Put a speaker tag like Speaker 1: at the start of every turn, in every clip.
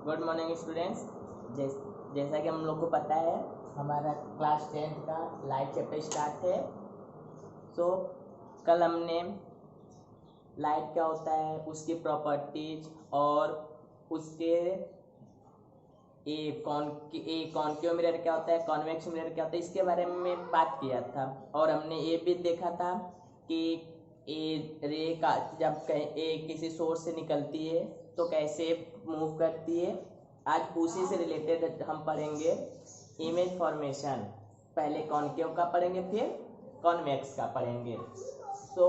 Speaker 1: Good morning students. जैसा कि हम लोग को पता है हमारा क्लास 10th का लाइव चैप्टर स्टार्ट है। सो कल हमने लाइट क्या होता है, उसकी प्रॉपर्टीज और उसके कॉन्केव मिरर क्या होता है, कॉन्वेक्स मिरर क्या होता है, इसके बारे में बात किया था। और हमने ये भी देखा था कि ए रे का जब किसी सोर्स से निकलती है तो कैसे मूव करती है। आज उसी से रिलेटेड हम पढ़ेंगे इमेज फॉर्मेशन। पहले कॉन्केव का पढ़ेंगे, फिर कॉन्वेक्स का पढ़ेंगे। तो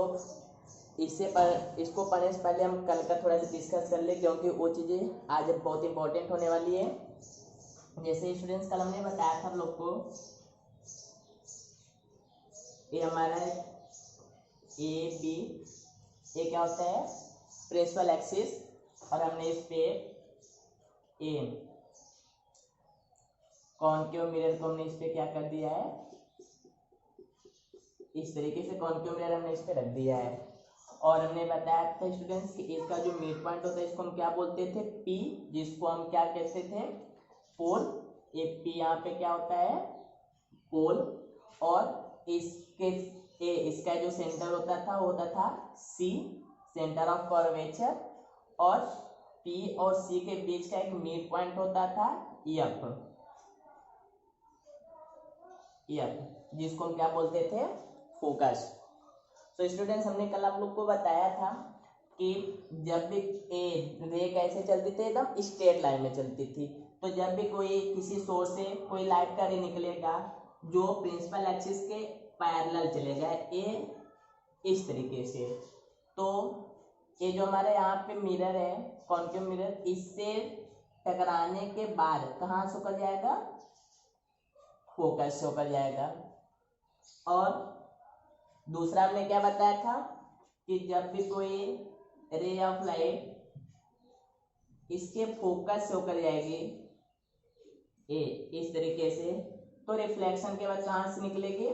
Speaker 1: इसको पढ़ने से पहले हम कल का थोड़ा सा डिस्कस कर ले, क्योंकि वो चीज़ें आज बहुत इंपॉर्टेंट होने वाली है। जैसे स्टूडेंट्स कल हमने बताया था हम लोग को, ये हमारा ए बी, ये क्या होता है प्रिंसिपल एक्सिस, और हमने इस पे ए कॉन्केव मिरर को हमने इस पे क्या कर दिया है, इस तरीके से कॉन्केव मिरर हमने इस पे रख दिया है। और हमने बताया था स्टूडेंट्स कि इसका जो मिड पॉइंट होता है इसको हम क्या बोलते थे, पी, जिसको हम क्या कहते थे, पोल। ये पी यहाँ पे क्या होता है, पोल। और इसका जो सेंटर होता था वो होता था सी, सेंटर ऑफ कर्वेचर। और पी और सी के बीच का एक मिड पॉइंट होता था एफ, जिसको हम क्या बोलते थे, फोकस। तो स्टूडेंट्स हमने कल आप लोग को बताया था कि जब भी रे कैसे चलती थी, एकदम स्ट्रेट लाइन में चलती थी। तो जब भी कोई किसी सोर्स से कोई लाइट का रे निकलेगा जो प्रिंसिपल एक्सिस के पैरेलल चलेगा, ये इस तरीके से, तो ये जो हमारे यहाँ पे मिरर है कॉन्केव मिरर, इससे टकराने के बाद कहाँ से होकर जाएगा, फोकस से होकर जाएगा। और दूसरा हमने क्या बताया था कि जब भी कोई रे ऑफ लाइट इसके फोकस से होकर जाएगी इस तरीके से, तो रिफ्लेक्शन के बाद कहां से निकलेगी,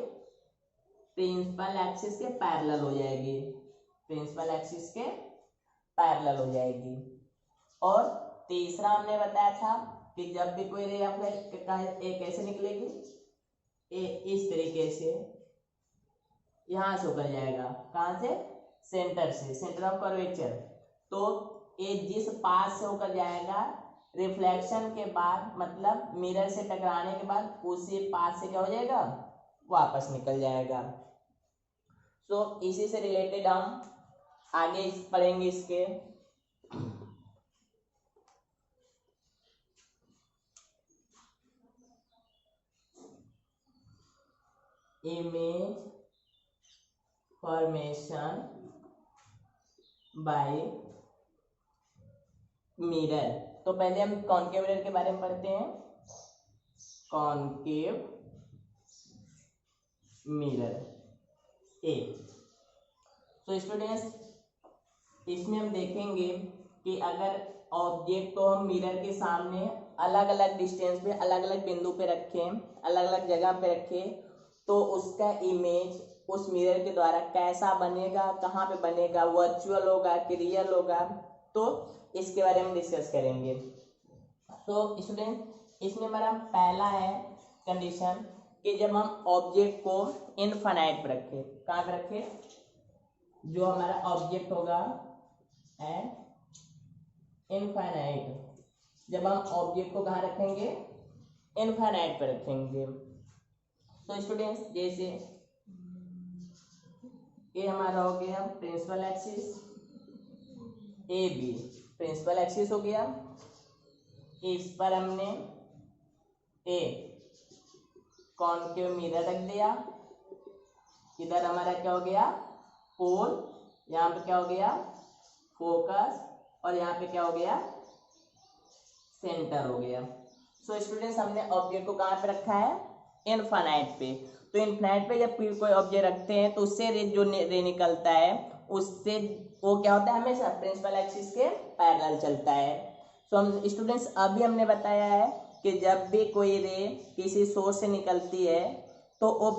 Speaker 1: प्रिंसिपल एक्सिस के पैरेलल हो जाएगी, प्रिंसिपल एक्सिस के पैरेलल हो जाएगी। और तीसरा हमने बताया था कि जब भी कोई रे ऑफ लाइट कैसे निकलेगी, इस तरीके से यहां से होकर जाएगा, कहां से, सेंटर से, सेंटर ऑफ कर्वेचर। तो ये जिस पास से होकर जाएगा रिफ्लेक्शन के बाद, मतलब मिरर से टकराने के बाद उसी पास से क्या हो जाएगा, वापस निकल जाएगा। तो इसी से रिलेटेड हम आगे पढ़ेंगे इसके। Image formation by mirror. तो पहले हम कॉन्केव मिरर के बारे में पढ़ते हैं। कॉन्केव मिरर ए। तो स्टूडेंट्स इसमें हम देखेंगे कि अगर ऑब्जेक्ट को हम मिरर के सामने अलग अलग डिस्टेंस पे, अलग अलग बिंदु पे रखें, अलग अलग जगह पे रखें, तो उसका इमेज उस मिरर के द्वारा कैसा बनेगा, कहाँ पे बनेगा, वर्चुअल होगा कि रियल होगा, तो इसके बारे में डिस्कस करेंगे। तो स्टूडेंट इसमें हमारा पहला है कंडीशन कि जब हम ऑब्जेक्ट को इनफाइनाइट पर रखें, कहाँ पे रखें, जो हमारा ऑब्जेक्ट होगा इनफाइनाइट, जब हम ऑब्जेक्ट को कहाँ रखेंगे, इनफाइनाइट पर रखेंगे। तो स्टूडेंट्स जैसे ये हमारा हो गया principal axis, A B principal axis हो गया, इस पर हमने ए कॉन्केव मिरर रख दिया, इधर हमारा क्या हो गया, पोल, यहाँ पे क्या हो गया, फोकस, और यहाँ पे क्या हो गया, सेंटर हो गया। सो स्टूडेंट्स हमने ऑब्जेक्ट को कहाँ पे रखा है, इनफाइनाइट पे। तो इनफाइनाइट पे जब कोई ऑब्जेक्ट रखते हैं तो उससे रे निकलता है, उससे वो क्या होता है, हमेशा प्रिंसिपल एक्सिस के पैरेलल चलता है। सो हम स्टूडेंट्स अभी हमने बताया है कि जब भी कोई रे किसी सोर्स से निकलती है तो वो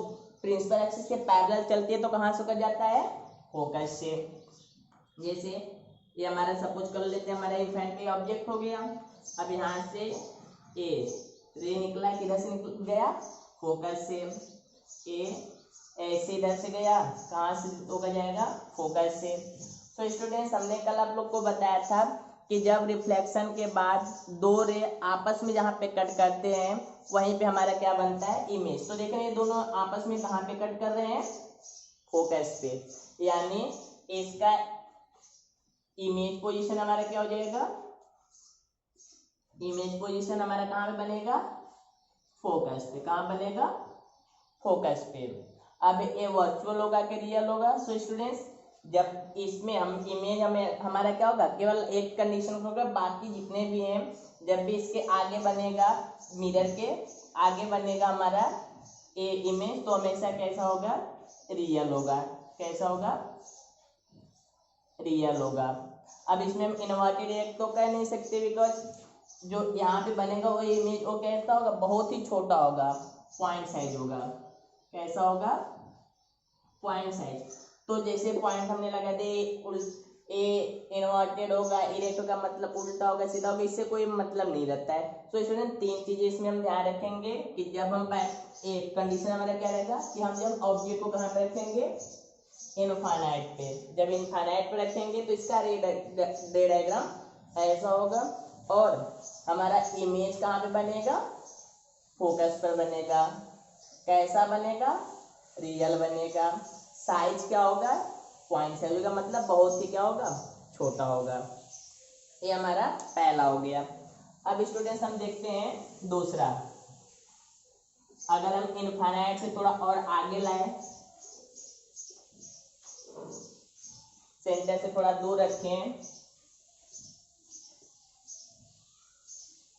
Speaker 1: प्रिंसिपल एक्सिस के पैरेलल चलती है, तो कहाँ से होकर जाता है, फोकस से। जैसे ये हमारा सपोज कर लेते हैं हमारा इनफाइनाइट पे ऑब्जेक्ट हो गया, अब यहाँ से ए रे निकला, किधर से निकल गया, फोकस से। ए ऐसे इधर से गया, कहाँ से होकर जाएगा, फोकस से। तो स्टूडेंट्स हमने कल आप लोग को बताया था कि जब रिफ्लेक्शन के बाद दो रे आपस में जहाँ पे कट करते हैं वहीं पे हमारा क्या बनता है, इमेज। तो देख रहे हैं दोनों आपस में कहाँ पे कट कर रहे हैं, फोकस पे, यानी इसका इमेज पोजीशन हमारा क्या हो जाएगा, इमेज पोजीशन हमारा कहाँ पे बनेगा, फोकस पे। कहाँ बनेगा, फोकस पे। अब ये वर्चुअल होगा कि रियल होगा। सो स्टूडेंट्स जब इसमें हम इमेज हमें हमारा क्या होगा, केवल एक कंडीशन होगा, बाकी जितने भी हैं जब भी इसके आगे बनेगा, मिरर के आगे बनेगा हमारा ये इमेज, तो हमेशा कैसा होगा, रियल होगा। कैसा होगा, रियल होगा। अब इसमें हम इन्वर्टेड एक तो कह नहीं सकते, बिकॉज जो यहाँ पे बनेगा वो इमेज वो कैसा होगा, बहुत ही छोटा होगा, पॉइंट साइज होगा। कैसा होगा, पॉइंट साइज। तो जैसे पॉइंट हमने लगा दे, ए इन्वर्टेड होगा, इरेक्ट का मतलब उल्टा होगा, सीधा होगा, इससे कोई मतलब नहीं रहता है। तो स्टूडेंट तीन चीजें इसमें हम ध्यान रखेंगे कि जब हम एक कंडीशन हमारा क्या रहेगा कि हम जब ऑब्जेक्ट को कहाँ पे रखेंगे, इनफाइनाइट पे। जब इनफाइनाइट पे रखेंगे तो इसका रे डायग्राम ऐसा होगा, और हमारा इमेज कहाँ पे बनेगा, फोकस पर बनेगा। कैसा बनेगा, रियल बनेगा। साइज क्या होगा, पॉइंट साइज होगा, मतलब बहुत ही क्या होगा, छोटा होगा। ये हमारा पहला हो गया। अब स्टूडेंट्स हम देखते हैं दूसरा। अगर हम इनफाइनाइट से थोड़ा और आगे लाए, सेंटर से थोड़ा दूर रखें,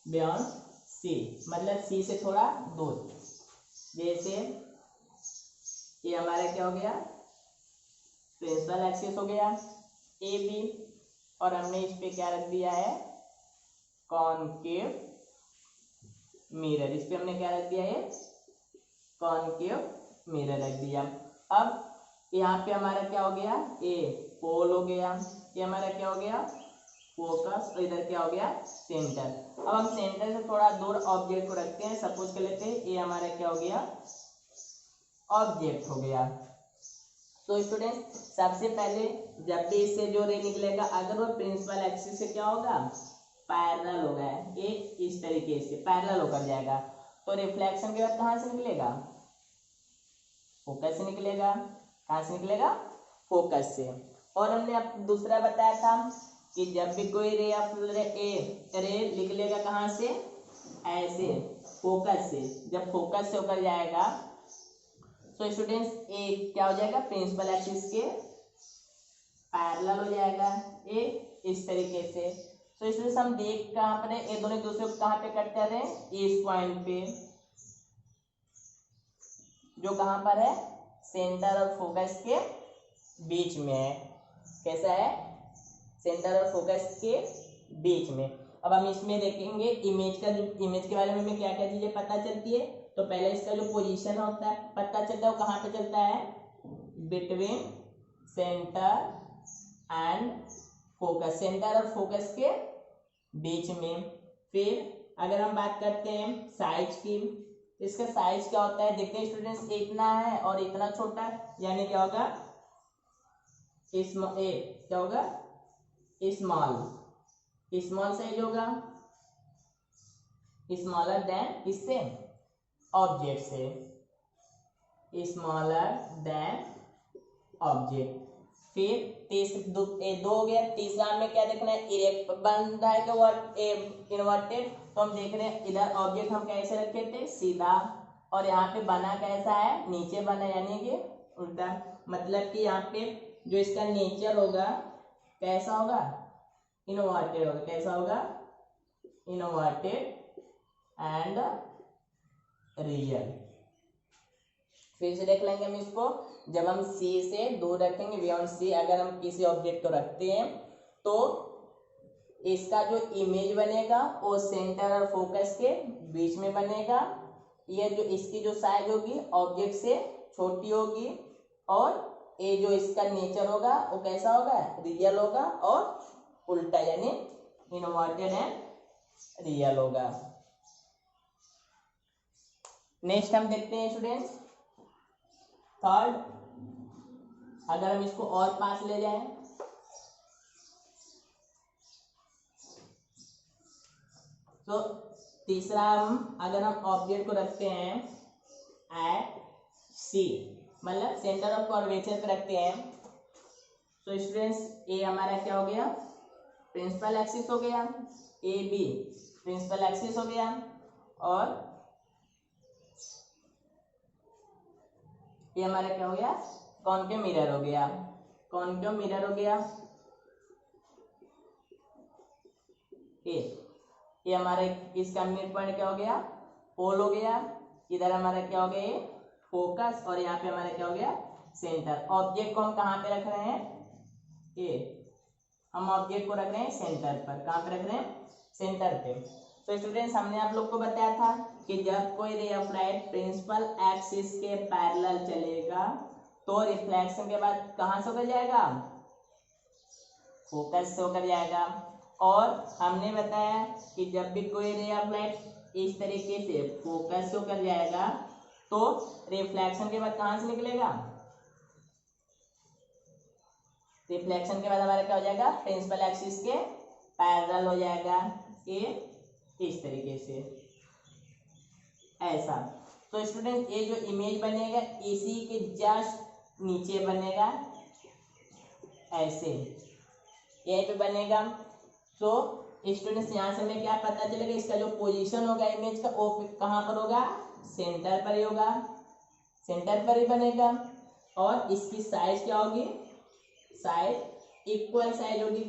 Speaker 1: बियॉन्ड सी, मतलब सी से थोड़ा दूर। जैसे ये हमारा क्या हो गया, प्रिंसिपल एक्सिस हो गया ए बी, और हमने इस पे क्या रख दिया है, कॉनकेव मिरर। इस पे हमने क्या रख दिया है, कॉनकेव मिरर रख दिया। अब यहाँ पे हमारा क्या हो गया, ए पोल हो गया, ये हमारा क्या हो गया, फोकस, और इधर क्या हो गया, सेंटर। अब हम सेंटर से थोड़ा दूर ऑब्जेक्ट को रखते हैं, सपोज कर लेते हैं ये हमारा क्या हो गया, ऑब्जेक्ट हो गया। तो स्टूडेंट सबसे पहले जब भी इससे जो रे निकलेगा, अगर वो प्रिंसिपल एक्सिस से क्या होगा, पैरेलल होगा, एक इस तरीके से पैरेलल होकर जाएगा, तो रिफ्लेक्शन के बाद कहाँ से निकलेगा, फोकस से निकलेगा। कहाँ से निकलेगा, फोकस से। और हमने अब दूसरा बताया था कि जब भी कोई रे रे निकलेगा कहाँ से, ऐसे फोकस से। जब फोकस से होकर जाएगा तो स्टूडेंट्स ए क्या हो जाएगा, प्रिंसिपल एक्सिस के पैरेलल हो जाएगा, ए इस तरीके से। तो स्टूडेंट्स हम देख कहाँ पर है, ये दोनों दूसरे को कहाँ पे कट कर रहे हैं, इस पॉइंट पे, जो कहाँ पर है, सेंटर और फोकस के बीच में है। कैसा है, सेंटर और फोकस के बीच में। अब हम इसमें देखेंगे इमेज का, जो इमेज के बारे में हमें क्या क्या चीजें पता चलती है। तो पहले इसका जो पोजीशन होता है पता चलता है, वो कहाँ पे चलता है, between centre and focus, centre और फोकस के बीच में। फिर अगर हम बात करते हैं साइज की, तो इसका साइज क्या होता है, देखते हैं स्टूडेंट्स, इतना है और इतना छोटा है, यानी क्या होगा, क्या होगा, स्मॉल साइज होगा, स्मॉलर देन इससे ऑब्जेक्ट से, स्मॉलर देन ऑब्जेक्ट। फिर दो हो गया। तीसरा हमें क्या देखना है, इरेक्ट बन रहा है कि इन्वर्टेड। तो हम देख रहे हैं इधर ऑब्जेक्ट हम कैसे रखे थे, सीधा, और यहाँ पे बना कैसा है, नीचे बना, यानी कि उल्टा। मतलब कि यहाँ पे जो इसका नेचर होगा कैसा होगा, इन्वर्टेड होगा। कैसा होगा, इन्वर्टेड एंड रियल। फिर से देख लेंगे हम इसको, जब हम सी से दूर रखेंगे, बियॉन्ड सी, अगर हम किसी ऑब्जेक्ट को रखते हैं तो इसका जो इमेज बनेगा वो सेंटर और फोकस के बीच में बनेगा। ये जो इसकी जो साइज होगी ऑब्जेक्ट से छोटी होगी, और ये जो इसका नेचर होगा वो कैसा होगा, रियल होगा और उल्टा, यानी इन्वर्टेड एंड रियल होगा। नेक्स्ट हम देखते हैं स्टूडेंट्स थर्ड, अगर हम इसको और पास ले जाएं तो तीसरा हम अगर हम ऑब्जेक्ट को रखते हैं एट सी, मतलब सेंटर ऑफ कर्वेचर पे रखते हैं, तो स्टूडेंट्स ए हमारा क्या हो गया, प्रिंसिपल एक्सिस हो गया, ए बी प्रिंसिपल एक्सिस हो गया, और ये हमारा क्या हो गया, कॉनकेव मिरर हो गया, कॉनकेव मिरर हो गया। ये हमारा इसका मिड पॉइंट क्या हो गया, पोल हो गया, इधर हमारा क्या हो गया, फोकस, और यहाँ पे हमारा क्या हो गया, सेंटर। ऑब्जेक्ट को हम कहाँ पे रख रहे हैं, ये हम ऑब्जेक्ट को रख रहे हैं सेंटर पर। कहाँ पे रख रहे हैं, सेंटर पे। तो स्टूडेंट्स हमने आप लोग को बताया था कि जब कोई ray of light principal axis के पैरेलल चलेगा तो रिफ्लेक्शन के बाद कहाँ से होकर जाएगा, फोकस से होकर जाएगा। और हमने बताया कि जब भी कोई रे ऑफ लाइट इस तरीके से फोकस से होकर जाएगा तो रिफ्लेक्शन के बाद कहाँ से निकलेगा, रिफ्लेक्शन के बाद हमारा क्या हो जाएगा, प्रिंसिपल एक्सिस के पैरेलल हो जाएगा, ये इस तरीके से ऐसा। तो स्टूडेंट ये जो इमेज बनेगा इसी के जस्ट नीचे बनेगा, ऐसे यहीं पे बनेगा। तो स्टूडेंट्स यहाँ से हमें क्या पता चलेगा, इसका जो पोजीशन होगा इमेज का वो कहाँ पर होगा, सेंटर पर ही होगा, सेंटर पर ही बनेगा। और इसकी साइज क्या होगी, साइज इक्वल साइज होगी,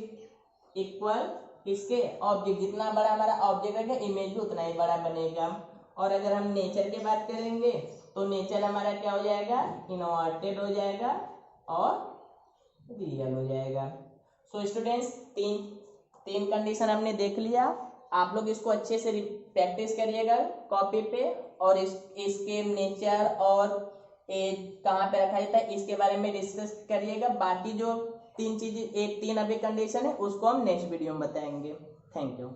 Speaker 1: इक्वल इसके ऑब्जेक्ट, जितना बड़ा हमारा ऑब्जेक्ट रहेगा इमेज भी उतना ही बड़ा बनेगा। और अगर हम नेचर की बात करेंगे तो नेचर हमारा क्या हो जाएगा, इन्वर्टेड हो जाएगा और रियल हो जाएगा। सो स्टूडेंट्स तीन कंडीशन हमने देख लिया, आप लोग इसको अच्छे से प्रैक्टिस करिएगा कॉपी पे, और इसके नेचर और कहाँ पे रखा जाता है इसके बारे में डिस्कस करिएगा। बाकी जो तीन अभी कंडीशन है उसको हम नेक्स्ट वीडियो में बताएंगे। Thank you.